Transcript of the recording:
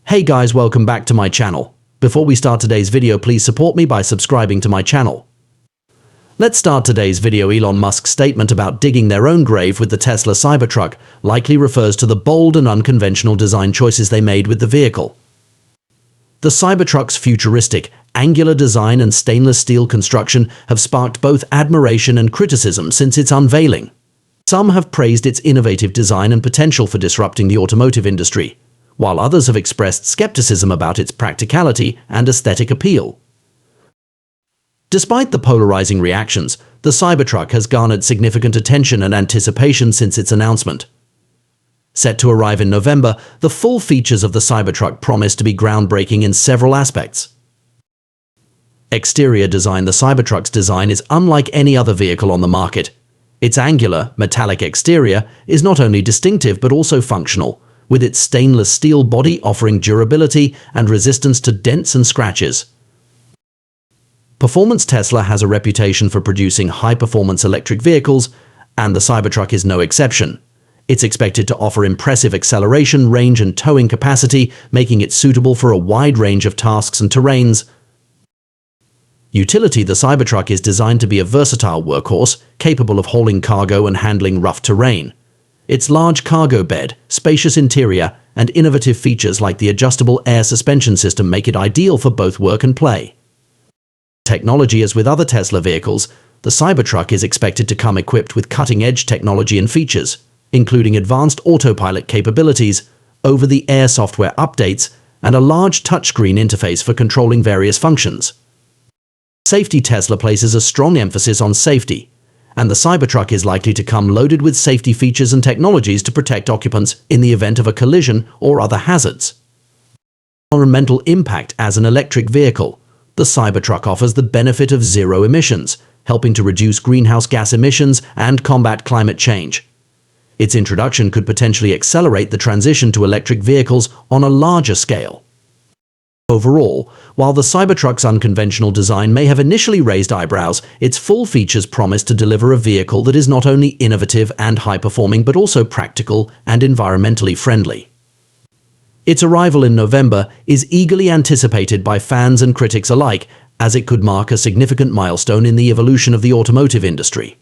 Hey guys, welcome back to my channel. Before we start today's video, please support me by subscribing to my channel. Let's start today's video. Elon Musk's statement about digging their own grave with the Tesla Cybertruck likely refers to the bold and unconventional design choices they made with the vehicle. The Cybertruck's futuristic, angular design and stainless steel construction have sparked both admiration and criticism since its unveiling. Some have praised its innovative design and potential for disrupting the automotive industry, while others have expressed skepticism about its practicality and aesthetic appeal. Despite the polarizing reactions, the Cybertruck has garnered significant attention and anticipation since its announcement. Set to arrive in November, the full features of the Cybertruck promise to be groundbreaking in several aspects. Exterior design. The Cybertruck's design is unlike any other vehicle on the market. Its angular, metallic exterior is not only distinctive but also functional, with its stainless steel body offering durability and resistance to dents and scratches. Performance. Tesla has a reputation for producing high-performance electric vehicles, and the Cybertruck is no exception. It's expected to offer impressive acceleration, range, and towing capacity, making it suitable for a wide range of tasks and terrains. Utility. The Cybertruck is designed to be a versatile workhorse, capable of hauling cargo and handling rough terrain. Its large cargo bed, spacious interior, and innovative features like the adjustable air suspension system make it ideal for both work and play. Technology. As with other Tesla vehicles, the Cybertruck is expected to come equipped with cutting-edge technology and features, including advanced autopilot capabilities, over-the-air software updates, and a large touchscreen interface for controlling various functions. Safety. Tesla places a strong emphasis on safety, and the Cybertruck is likely to come loaded with safety features and technologies to protect occupants in the event of a collision or other hazards. Environmental impact. As an electric vehicle, the Cybertruck offers the benefit of zero emissions, helping to reduce greenhouse gas emissions and combat climate change. Its introduction could potentially accelerate the transition to electric vehicles on a larger scale. Overall, while the Cybertruck's unconventional design may have initially raised eyebrows, its full features promise to deliver a vehicle that is not only innovative and high-performing but also practical and environmentally friendly. Its arrival in November is eagerly anticipated by fans and critics alike, as it could mark a significant milestone in the evolution of the automotive industry.